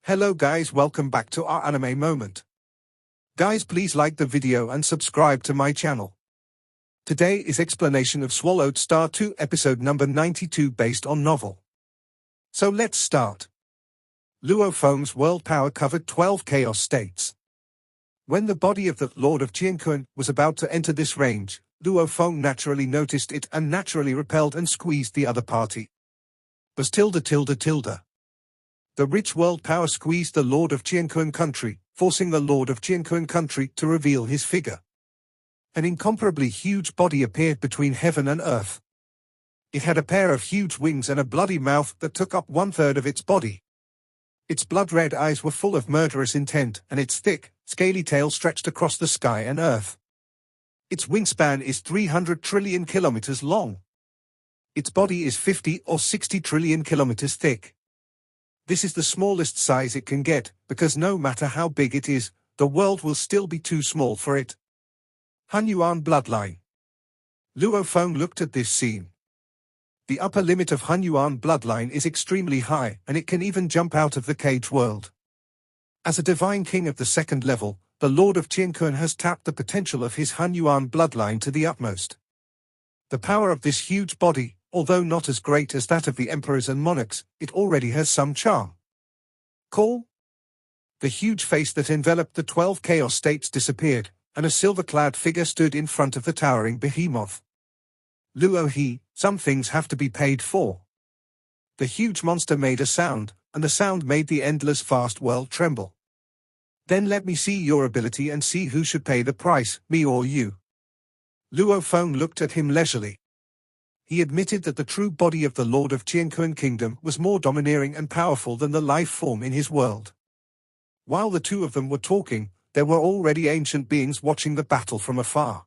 Hello guys, welcome back to our anime moment. Guys, please like the video and subscribe to my channel. Today is explanation of Swallowed Star 2 episode number 92 based on novel. So let's start. Luo Feng's world power covered 12 chaos states. When the body of the Lord of Chenkun was about to enter this range, Luo Feng naturally noticed it and naturally repelled and squeezed the other party. Was tilde. The rich world power squeezed the Lord of Chenkun country, forcing the Lord of Chenkun country to reveal his figure. An incomparably huge body appeared between heaven and earth. It had a pair of huge wings and a bloody mouth that took up 1/3 of its body. Its blood-red eyes were full of murderous intent, and its thick, scaly tail stretched across the sky and earth. Its wingspan is 300 trillion kilometers long. Its body is 50 or 60 trillion kilometers thick. This is the smallest size it can get, because no matter how big it is, the world will still be too small for it. Hunyuan bloodline. Luo Feng looked at this scene. The upper limit of Hunyuan bloodline is extremely high, and it can even jump out of the cage world. As a divine king of the second level, the Lord of Chenkun has tapped the potential of his Hunyuan bloodline to the utmost. The power of this huge body, although not as great as that of the emperors and monarchs, it already has some charm. Call? The huge face that enveloped the 12 chaos states disappeared, and a silver-clad figure stood in front of the towering behemoth. Luo He, some things have to be paid for. The huge monster made a sound, and the sound made the endless vast world tremble. Then let me see your ability and see who should pay the price, me or you. Luo Feng looked at him leisurely. He admitted that the true body of the Lord of Chenkun Kingdom was more domineering and powerful than the life form in his world. While the two of them were talking, there were already ancient beings watching the battle from afar.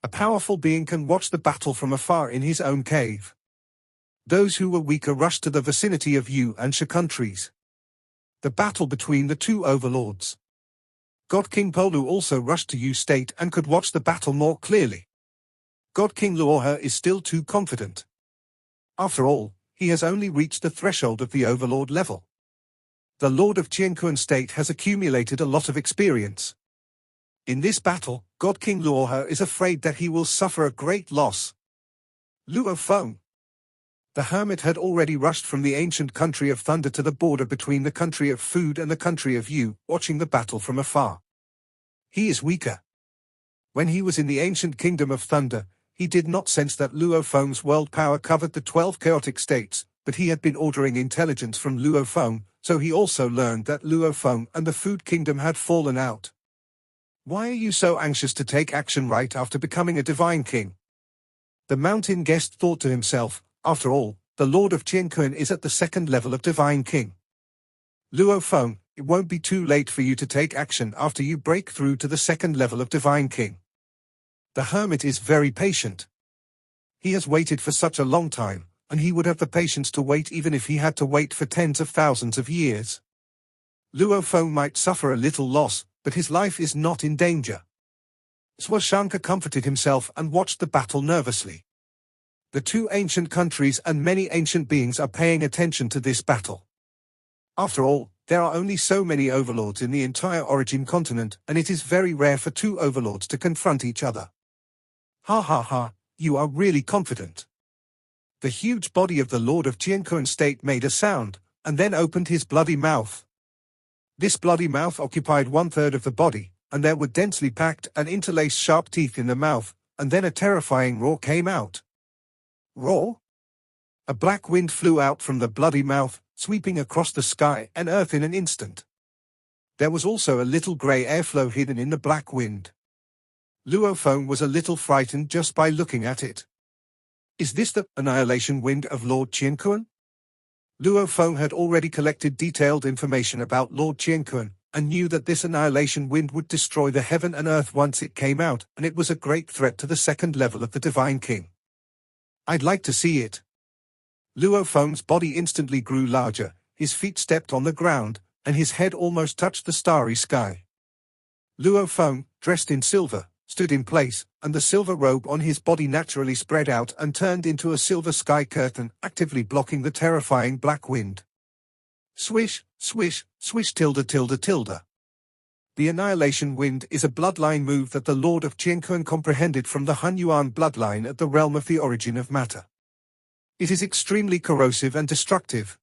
A powerful being can watch the battle from afar in his own cave. Those who were weaker rushed to the vicinity of Yu and Sha countries. The battle between the two overlords. God King Polu also rushed to Yu State and could watch the battle more clearly. God King Luo is still too confident. After all, he has only reached the threshold of the overlord level. The Lord of Chenkun State has accumulated a lot of experience. In this battle, God King Luo is afraid that he will suffer a great loss. Luo Feng. The hermit had already rushed from the ancient country of Thunder to the border between the country of Food and the country of Yu, watching the battle from afar. He is weaker. When he was in the ancient kingdom of Thunder, he did not sense that Luo Feng's world power covered the 12 chaotic states, but he had been ordering intelligence from Luo Feng, so he also learned that Luo Feng and the Food Kingdom had fallen out. Why are you so anxious to take action right after becoming a divine king? The mountain guest thought to himself, after all, the Lord of Chenkun is at the second level of divine king. Luo Feng, it won't be too late for you to take action after you break through to the second level of divine king. The hermit is very patient. He has waited for such a long time, and he would have the patience to wait even if he had to wait for tens of thousands of years. Luo Feng might suffer a little loss, but his life is not in danger. Swashanka comforted himself and watched the battle nervously. The two ancient countries and many ancient beings are paying attention to this battle. After all, there are only so many overlords in the entire origin continent, and it is very rare for two overlords to confront each other. Ha ha ha, you are really confident. The huge body of the Lord of Chenkun State made a sound, and then opened his bloody mouth. This bloody mouth occupied 1/3 of the body, and there were densely packed and interlaced sharp teeth in the mouth, and then a terrifying roar came out. Roar? A black wind flew out from the bloody mouth, sweeping across the sky and earth in an instant. There was also a little grey airflow hidden in the black wind. Luo Feng was a little frightened just by looking at it. Is this the annihilation wind of Lord Chenkun? Luo Feng had already collected detailed information about Lord Chenkun, and knew that this annihilation wind would destroy the heaven and earth once it came out, and it was a great threat to the second level of the Divine King. I'd like to see it. Luo Feng's body instantly grew larger, his feet stepped on the ground, and his head almost touched the starry sky. Luo Feng, dressed in silver, stood in place, and the silver robe on his body naturally spread out and turned into a silver sky curtain, actively blocking the terrifying black wind. Swish, swish, swish tilde tilde tilde. The Annihilation Wind is a bloodline move that the Lord of Chenkun comprehended from the Hunyuan bloodline at the realm of the origin of matter. It is extremely corrosive and destructive.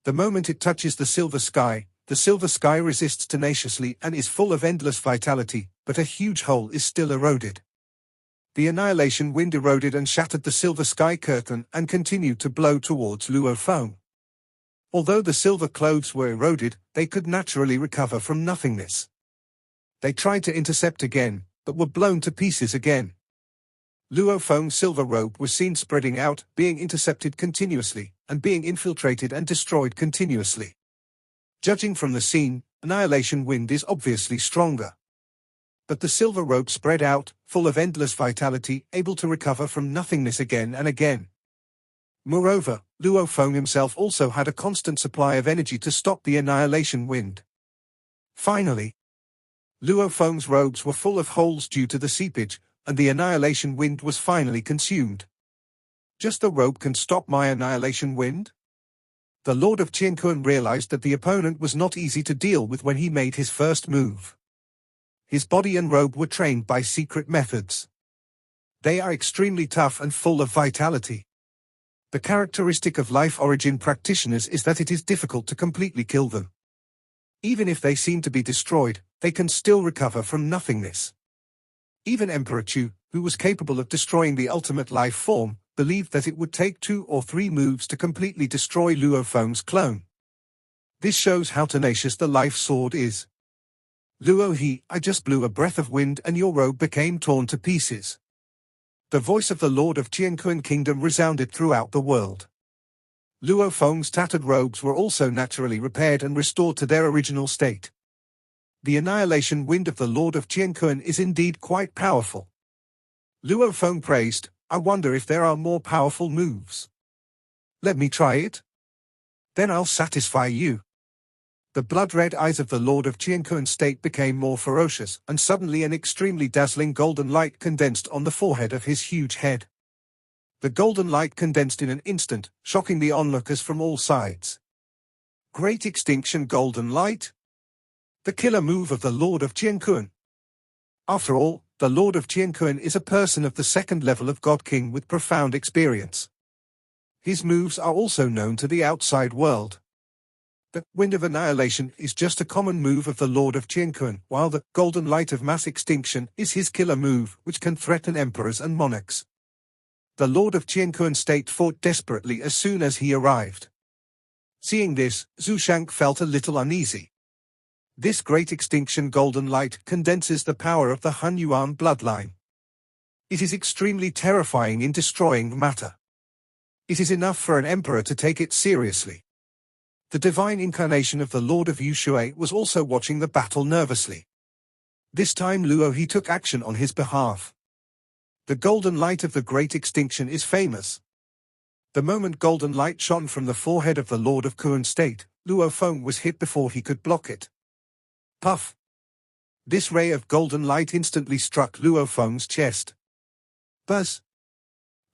The moment it touches the silver sky resists tenaciously and is full of endless vitality, but a huge hole is still eroded. The Annihilation Wind eroded and shattered the silver sky curtain and continued to blow towards Luo Feng. Although the silver clothes were eroded, they could naturally recover from nothingness. They tried to intercept again, but were blown to pieces again. Luo Feng's silver robe was seen spreading out, being intercepted continuously, and being infiltrated and destroyed continuously. Judging from the scene, Annihilation Wind is obviously stronger. But the silver robe spread out, full of endless vitality, able to recover from nothingness again and again. Moreover, Luo Feng himself also had a constant supply of energy to stop the Annihilation Wind. Finally, Luo Feng's robes were full of holes due to the seepage, and the Annihilation Wind was finally consumed. Just the robe can stop my Annihilation Wind? The Lord of Chenkun realized that the opponent was not easy to deal with when he made his first move. His body and robe were trained by secret methods. They are extremely tough and full of vitality. The characteristic of life origin practitioners is that it is difficult to completely kill them. Even if they seem to be destroyed, they can still recover from nothingness. Even Emperor Chu, who was capable of destroying the ultimate life form, believed that it would take 2 or 3 moves to completely destroy Luo Feng's clone. This shows how tenacious the life sword is. Luo He, I just blew a breath of wind and your robe became torn to pieces. The voice of the Lord of Chenkun Kingdom resounded throughout the world. Luo Feng's tattered robes were also naturally repaired and restored to their original state. The Annihilation Wind of the Lord of Chenkun is indeed quite powerful. Luo Feng praised, I wonder if there are more powerful moves. Let me try it. Then I'll satisfy you. The blood-red eyes of the Lord of Chenkun state became more ferocious, and suddenly an extremely dazzling golden light condensed on the forehead of his huge head. The golden light condensed in an instant, shocking the onlookers from all sides. Great Extinction Golden Light? The killer move of the Lord of Chenkun. After all, the Lord of Chenkun is a person of the second level of God King with profound experience. His moves are also known to the outside world. The Wind of Annihilation is just a common move of the Lord of Chenkun, while the Golden Light of Mass Extinction is his killer move, which can threaten emperors and monarchs. The Lord of Chenkun state fought desperately as soon as he arrived. Seeing this, Zhu Shank felt a little uneasy. This Great Extinction Golden Light condenses the power of the Hunyuan bloodline. It is extremely terrifying in destroying matter. It is enough for an emperor to take it seriously. The divine incarnation of the Lord of Yushui was also watching the battle nervously. This time Luo He took action on his behalf. The golden light of the Great Extinction is famous. The moment golden light shone from the forehead of the Lord of Kun State, Luo Feng was hit before he could block it. Puff! This ray of golden light instantly struck Luo Feng's chest. Buzz!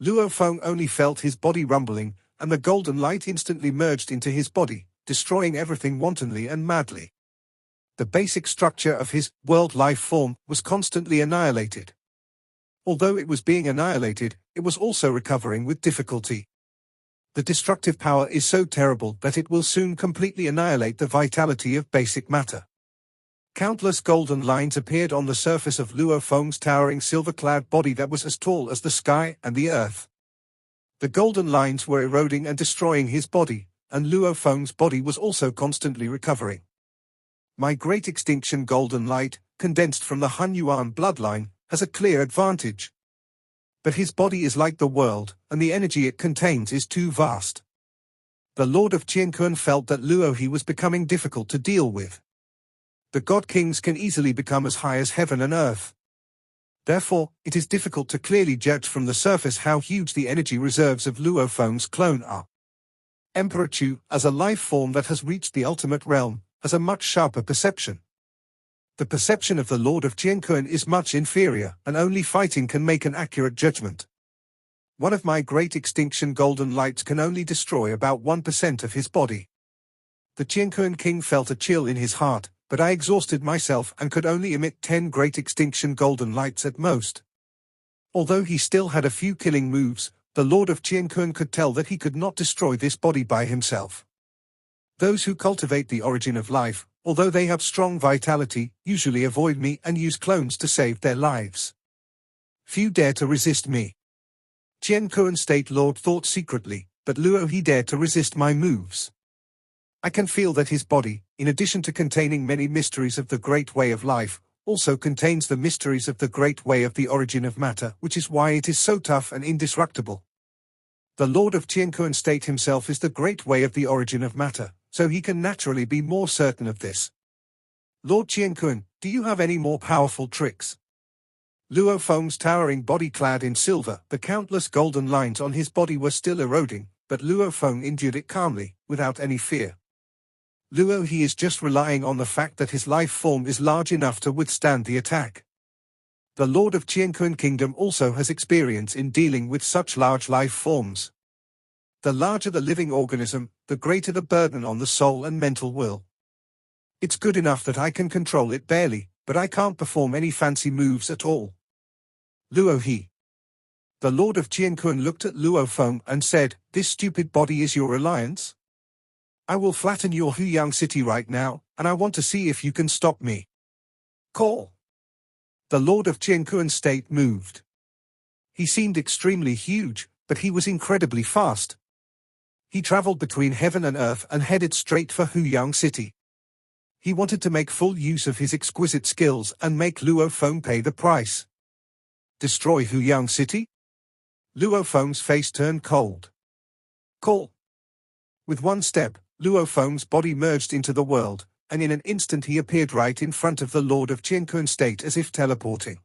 Luo Feng only felt his body rumbling, and the golden light instantly merged into his body, destroying everything wantonly and madly. The basic structure of his world life form was constantly annihilated. Although it was being annihilated, it was also recovering with difficulty. The destructive power is so terrible that it will soon completely annihilate the vitality of basic matter. Countless golden lines appeared on the surface of Luo Feng's towering silver-clad body that was as tall as the sky and the earth. The golden lines were eroding and destroying his body, and Luo Feng's body was also constantly recovering. My Great Extinction Golden Light, condensed from the Hunyuan bloodline, has a clear advantage. But his body is like the world, and the energy it contains is too vast. The Lord of Chenkun felt that Luo He was becoming difficult to deal with. The God Kings can easily become as high as heaven and earth. Therefore, it is difficult to clearly judge from the surface how huge the energy reserves of Luo Feng's clone are. Emperor Chu, as a life form that has reached the ultimate realm, has a much sharper perception. The perception of the Lord of Chenkun is much inferior, and only fighting can make an accurate judgment. One of my Great Extinction Golden Lights can only destroy about 1% of his body. The Chenkun king felt a chill in his heart, but I exhausted myself and could only emit 10 great extinction golden lights at most. Although he still had a few killing moves, the Lord of Chenkun could tell that he could not destroy this body by himself. Those who cultivate the origin of life, although they have strong vitality, usually avoid me and use clones to save their lives. Few dare to resist me. Chenkun State Lord thought secretly, but Luo he dared to resist my moves. I can feel that his body, in addition to containing many mysteries of the great way of life, also contains the mysteries of the great way of the origin of matter, which is why it is so tough and indestructible. The Lord of Chenkun State himself is the great way of the origin of matter, so he can naturally be more certain of this. Lord Chenkun, do you have any more powerful tricks? Luo Feng's towering body clad in silver, the countless golden lines on his body were still eroding, but Luo Feng endured it calmly, without any fear. Luo he is just relying on the fact that his life form is large enough to withstand the attack. The Lord of Chenkun Kingdom also has experience in dealing with such large life forms. The larger the living organism, the greater the burden on the soul and mental will. It's good enough that I can control it barely, but I can't perform any fancy moves at all. Luo he. The Lord of Chenkun looked at Luo Feng and said, "This stupid body is your reliance? I will flatten your Huyang city right now, and I want to see if you can stop me." Call. The Lord of Chenkun State moved. He seemed extremely huge, but he was incredibly fast. He traveled between heaven and earth and headed straight for Huyang city. He wanted to make full use of his exquisite skills and make Luo Feng pay the price. Destroy Huyang city? Luo Feng's face turned cold. Call. With one step, Luo Feng's body merged into the world, and in an instant he appeared right in front of the Lord of Chenkun State as if teleporting.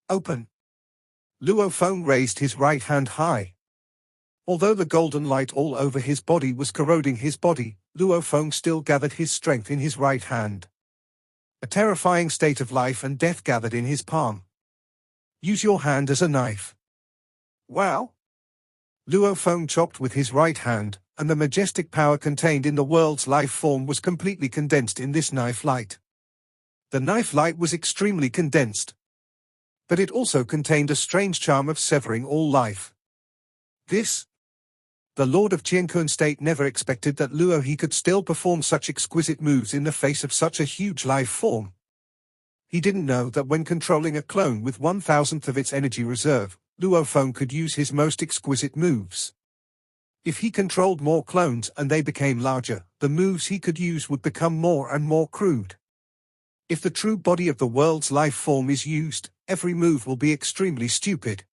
Open. Luo Feng raised his right hand high. Although the golden light all over his body was corroding his body, Luo Feng still gathered his strength in his right hand. A terrifying state of life and death gathered in his palm. Use your hand as a knife. Wow! Luo Feng chopped with his right hand, and the majestic power contained in the world's life form was completely condensed in this knife light. The knife light was extremely condensed. But it also contained a strange charm of severing all life. The Lord of Chenkun State never expected that Luo he could still perform such exquisite moves in the face of such a huge life form. He didn't know that when controlling a clone with 1,000th of its energy reserve, Luo Feng could use his most exquisite moves. If he controlled more clones and they became larger, the moves he could use would become more and more crude. If the true body of the world's life form is used, every move will be extremely stupid.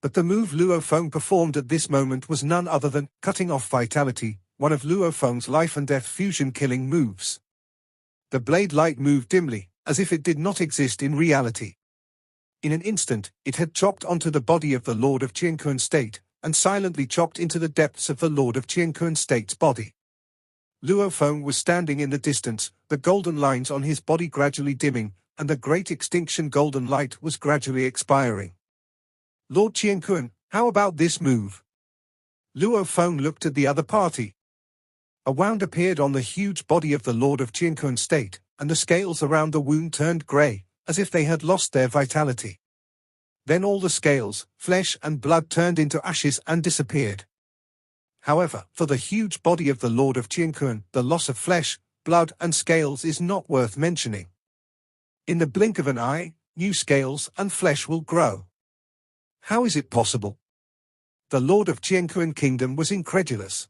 But the move Luo Feng performed at this moment was none other than cutting off vitality, one of Luo Feng's life and death fusion killing moves. The blade light moved dimly, as if it did not exist in reality. In an instant, it had chopped onto the body of the Lord of Chenkun State, and silently chopped into the depths of the Lord of Chenkun State's body. Luo Feng was standing in the distance, the golden lines on his body gradually dimming, and the great extinction golden light was gradually expiring. Lord Chenkun, how about this move? Luo Feng looked at the other party. A wound appeared on the huge body of the Lord of Chenkun State, and the scales around the wound turned grey, as if they had lost their vitality. Then all the scales, flesh and blood turned into ashes and disappeared. However, for the huge body of the Lord of Chenkun, the loss of flesh, blood and scales is not worth mentioning. In the blink of an eye, new scales and flesh will grow. How is it possible? The Lord of Chenkun Kingdom was incredulous.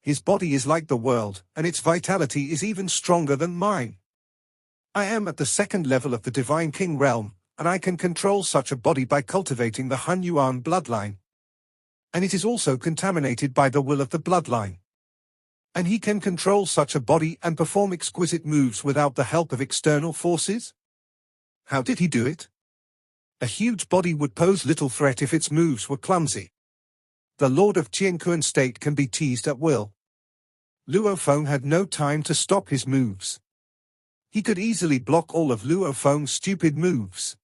His body is like the world, and its vitality is even stronger than mine. I am at the second level of the Divine King realm, and I can control such a body by cultivating the Han Yuan bloodline. And it is also contaminated by the will of the bloodline. And he can control such a body and perform exquisite moves without the help of external forces? How did he do it? A huge body would pose little threat if its moves were clumsy. The Lord of Chenkun State can be teased at will. Luo Feng had no time to stop his moves. He could easily block all of Luo Feng's stupid moves.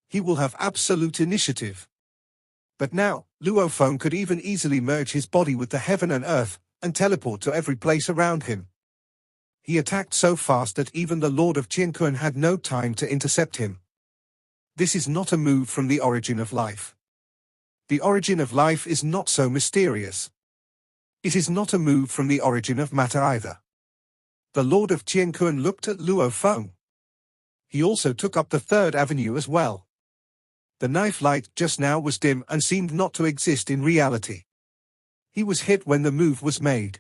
He will have absolute initiative. But now, Luo Feng could even easily merge his body with the heaven and earth, and teleport to every place around him. He attacked so fast that even the Lord of Chenkun had no time to intercept him. This is not a move from the origin of life. The origin of life is not so mysterious. It is not a move from the origin of matter either. The Lord of Chenkun looked at Luo Feng. He also took up the third avenue as well. The knife light just now was dim and seemed not to exist in reality. He was hit when the move was made.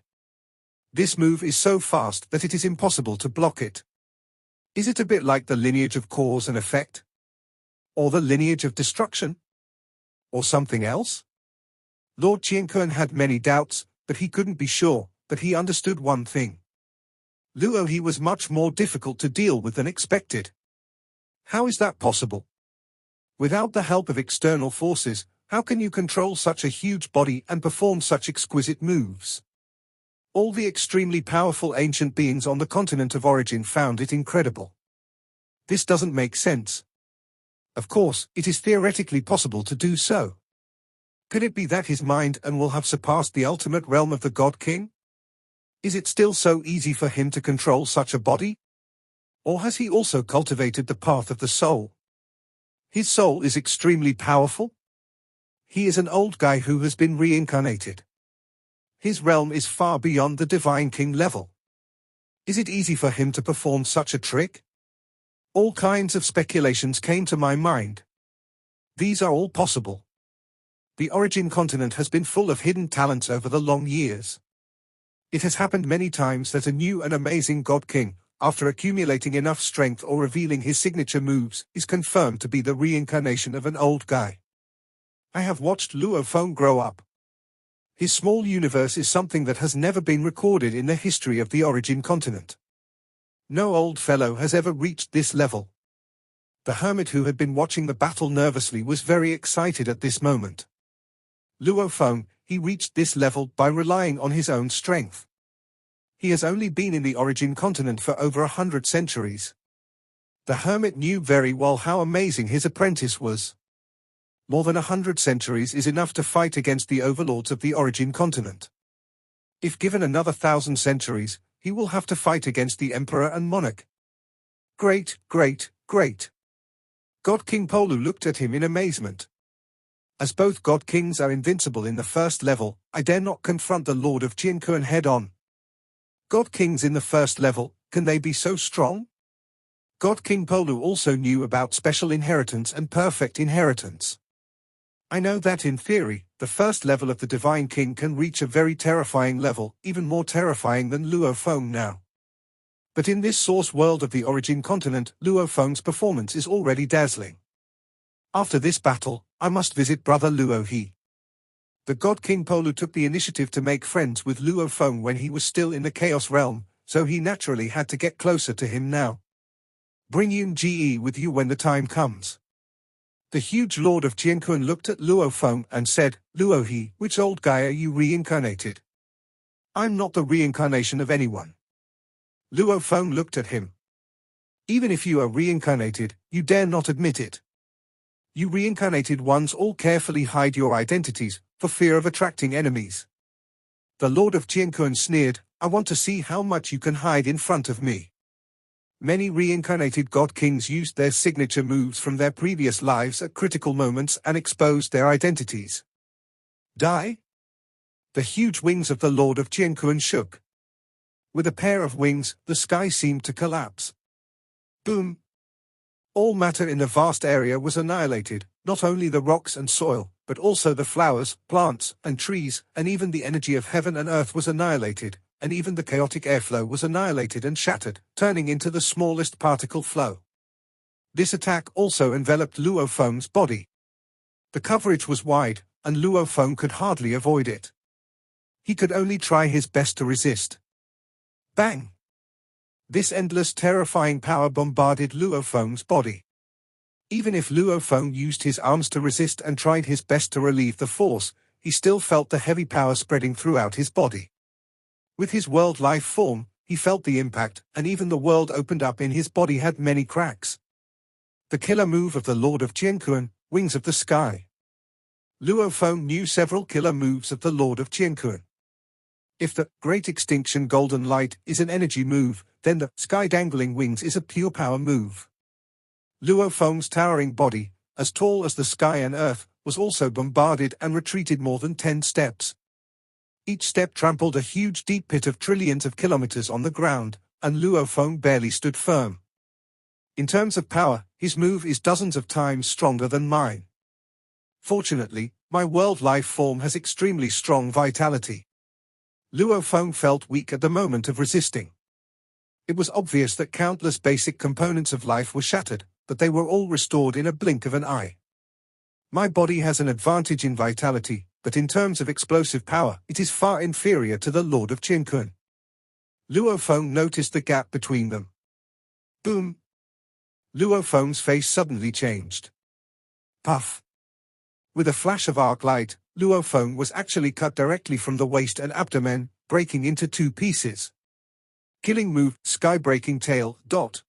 This move is so fast that it is impossible to block it. Is it a bit like the lineage of cause and effect? Or the lineage of destruction? Or something else? Lord Chenkun had many doubts, but he couldn't be sure, but he understood one thing. Luo He was much more difficult to deal with than expected. How is that possible? Without the help of external forces, how can you control such a huge body and perform such exquisite moves? All the extremely powerful ancient beings on the continent of origin found it incredible. This doesn't make sense. Of course, it is theoretically possible to do so. Could it be that his mind and will have surpassed the ultimate realm of the God King? Is it still so easy for him to control such a body? Or has he also cultivated the path of the soul? His soul is extremely powerful. He is an old guy who has been reincarnated. His realm is far beyond the Divine King level. Is it easy for him to perform such a trick? All kinds of speculations came to my mind. These are all possible. The origin continent has been full of hidden talents over the long years. It has happened many times that a new and amazing God King, after accumulating enough strength or revealing his signature moves, is confirmed to be the reincarnation of an old guy. I have watched Luo Feng grow up. His small universe is something that has never been recorded in the history of the origin continent. No old fellow has ever reached this level. The hermit who had been watching the battle nervously was very excited at this moment. Luo Feng, he reached this level by relying on his own strength. He has only been in the origin continent for over 100 centuries. The hermit knew very well how amazing his apprentice was. More than 100 centuries is enough to fight against the overlords of the origin continent. If given another 1,000 centuries, he will have to fight against the emperor and monarch. Great, great, great. God King Polu looked at him in amazement. As both God Kings are invincible in the first level, I dare not confront the Lord of Chenkun head-on. God Kings in the first level, can they be so strong? God King Polu also knew about special inheritance and perfect inheritance. I know that in theory, the first level of the Divine King can reach a very terrifying level, even more terrifying than Luo Feng now. But in this source world of the origin continent, Luo Feng's performance is already dazzling. After this battle, I must visit brother Luo He. The God King Polu took the initiative to make friends with Luo Feng when he was still in the Chaos Realm, so he naturally had to get closer to him now. Bring Yun Ge with you when the time comes. The huge Lord of Chenkun looked at Luo Feng and said, Luo He, which old guy are you reincarnated? I'm not the reincarnation of anyone. Luo Feng looked at him. Even if you are reincarnated, you dare not admit it. You reincarnated ones all carefully hide your identities, for fear of attracting enemies. The Lord of Chenkun sneered, I want to see how much you can hide in front of me. Many reincarnated God Kings used their signature moves from their previous lives at critical moments and exposed their identities. Die? The huge wings of the Lord of Chenkun shook. With a pair of wings, the sky seemed to collapse. Boom! All matter in the vast area was annihilated, not only the rocks and soil, but also the flowers, plants, and trees, and even the energy of heaven and earth was annihilated, and even the chaotic airflow was annihilated and shattered, turning into the smallest particle flow. This attack also enveloped Luo Feng's body. The coverage was wide, and Luo Feng could hardly avoid it. He could only try his best to resist. Bang! This endless terrifying power bombarded Luo Feng's body. Even if Luo Feng used his arms to resist and tried his best to relieve the force, he still felt the heavy power spreading throughout his body. With his world life form, he felt the impact, and even the world opened up in his body had many cracks. The killer move of the Lord of Chenkun, Wings of the Sky. Luo Feng knew several killer moves of the Lord of Chenkun. If the Great Extinction Golden Light is an energy move, then the Sky Dangling Wings is a pure power move. Luo Feng's towering body, as tall as the sky and earth, was also bombarded and retreated more than 10 steps. Each step trampled a huge deep pit of trillions of kilometers on the ground, and Luo Feng barely stood firm. In terms of power, his move is dozens of times stronger than mine. Fortunately, my world life form has extremely strong vitality. Luo Feng felt weak at the moment of resisting. It was obvious that countless basic components of life were shattered, but they were all restored in a blink of an eye. My body has an advantage in vitality, but in terms of explosive power, it is far inferior to the Lord of Chenkun. Luo Feng noticed the gap between them. Boom! Luo Feng's face suddenly changed. Puff! With a flash of arc light, Luo Feng was actually cut directly from the waist and abdomen, breaking into 2 pieces. Killing move, sky-breaking tail, dot.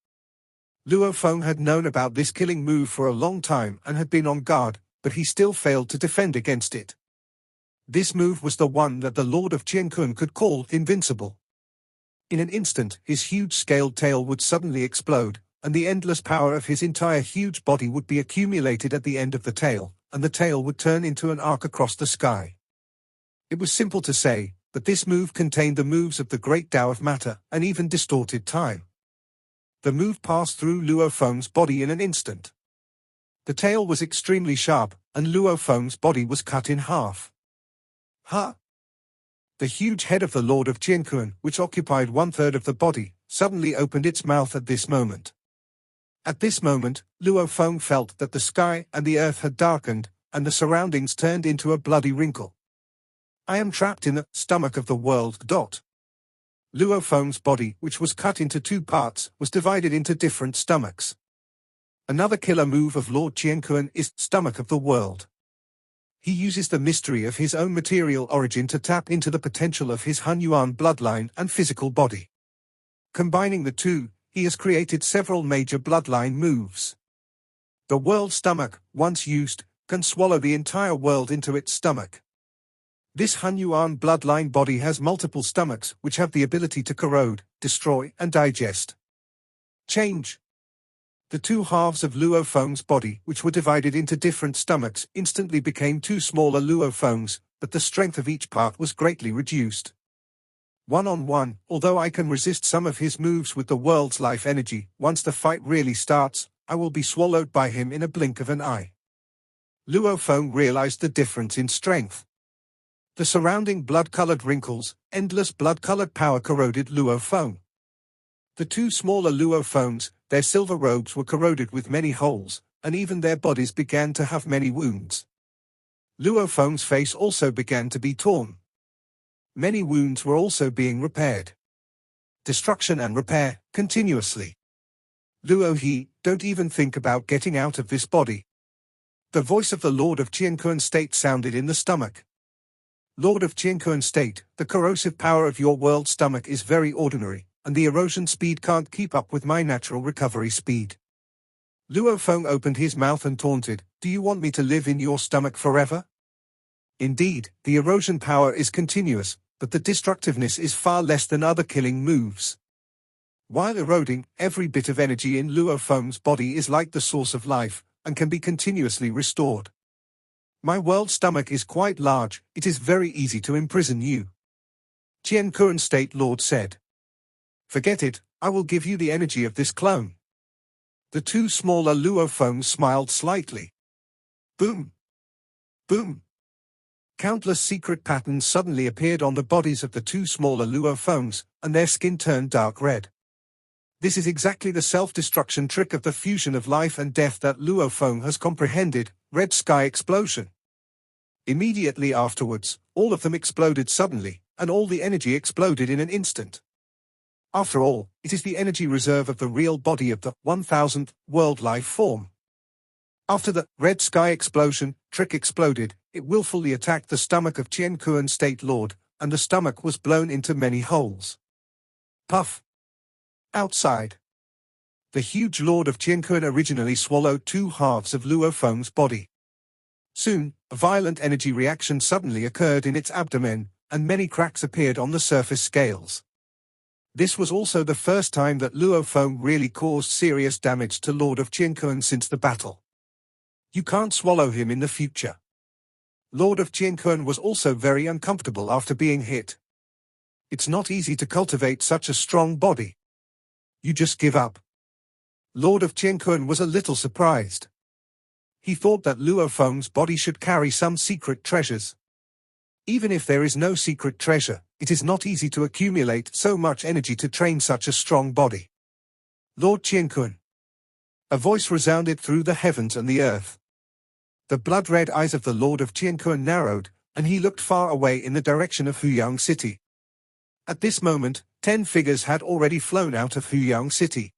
Luo Feng had known about this killing move for a long time and had been on guard, but he still failed to defend against it. This move was the one that the Lord of Chenkun could call invincible. In an instant, his huge scaled tail would suddenly explode, and the endless power of his entire huge body would be accumulated at the end of the tail, and the tail would turn into an arc across the sky. It was simple to say, but this move contained the moves of the great Tao of matter, and even distorted time. The move passed through Luo Feng's body in an instant. The tail was extremely sharp, and Luo Feng's body was cut in half. Ha! The huge head of the Lord of Chenkun, which occupied 1/3 of the body, suddenly opened its mouth at this moment. At this moment, Luo Feng felt that the sky and the earth had darkened, and the surroundings turned into a bloody wrinkle. I am trapped in the stomach of the world. Luo Feng's body, which was cut into 2 parts, was divided into different stomachs. Another killer move of Lord Chenkun is Stomach of the World. He uses the mystery of his own material origin to tap into the potential of his Hunyuan bloodline and physical body. Combining the two, he has created several major bloodline moves. The world stomach, once used, can swallow the entire world into its stomach. This Hunyuan bloodline body has multiple stomachs which have the ability to corrode, destroy, and digest. Change. The 2 halves of Luo Feng's body, which were divided into different stomachs, instantly became 2 smaller Luo Fengs, but the strength of each part was greatly reduced. One-on-one, although I can resist some of his moves with the world's life energy, once the fight really starts, I will be swallowed by him in a blink of an eye. Luo Feng realized the difference in strength. The surrounding blood-colored wrinkles, endless blood-colored power corroded Luo Feng. The 2 smaller Luo Fengs, their silver robes were corroded with many holes, and even their bodies began to have many wounds. Luo Feng's face also began to be torn. Many wounds were also being repaired. Destruction and repair, continuously. Luo He, don't even think about getting out of this body. The voice of the Lord of Chenkun State sounded in the stomach. Lord of Chenkun State, the corrosive power of your world stomach is very ordinary, and the erosion speed can't keep up with my natural recovery speed. Luo Feng opened his mouth and taunted, do you want me to live in your stomach forever? Indeed, the erosion power is continuous, but the destructiveness is far less than other killing moves. While eroding, every bit of energy in Luo Feng's body is like the source of life, and can be continuously restored. My world stomach is quite large, it is very easy to imprison you. Chenkun State Lord said. Forget it, I will give you the energy of this clone. The 2 smaller Luo Fengs smiled slightly. Boom! Boom! Countless secret patterns suddenly appeared on the bodies of the 2 smaller Luo Fengs, and their skin turned dark red. This is exactly the self-destruction trick of the fusion of life and death that Luo Feng has comprehended, red sky explosion. Immediately afterwards, all of them exploded suddenly, and all the energy exploded in an instant. After all, it is the energy reserve of the real body of the 1000th world life form. After the red sky explosion, trick exploded, it willfully attacked the stomach of Chenkun State Lord, and the stomach was blown into many holes. Puff! Outside. The huge Lord of Chenkun originally swallowed 2 halves of Luo Feng's body. Soon, a violent energy reaction suddenly occurred in its abdomen, and many cracks appeared on the surface scales. This was also the first time that Luo Feng really caused serious damage to Lord of Chenkun since the battle. You can't swallow him in the future. Lord of Chenkun was also very uncomfortable after being hit. It's not easy to cultivate such a strong body. You just give up. Lord of Chenkun was a little surprised. He thought that Luo Feng's body should carry some secret treasures. Even if there is no secret treasure, it is not easy to accumulate so much energy to train such a strong body. Lord Chenkun. A voice resounded through the heavens and the earth. The blood-red eyes of the Lord of Chenkun narrowed, and he looked far away in the direction of Huyang City. At this moment, 10 figures had already flown out of Huyang City.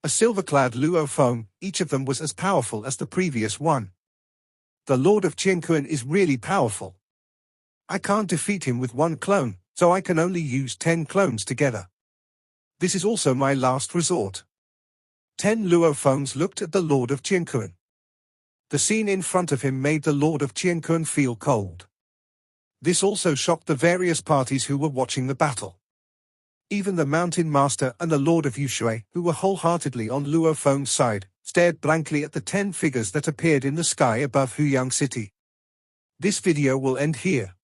A silver-clad Luo Feng, each of them was as powerful as the previous one. The Lord of Chenkun is really powerful. I can't defeat him with one clone, so I can only use 10 clones together. This is also my last resort. 10 Luo Fengs looked at the Lord of Chenkun. The scene in front of him made the Lord of Chenkun feel cold. This also shocked the various parties who were watching the battle. Even the Mountain Master and the Lord of Yushui, who were wholeheartedly on Luo Feng's side, stared blankly at the 10 figures that appeared in the sky above Huyang City. This video will end here.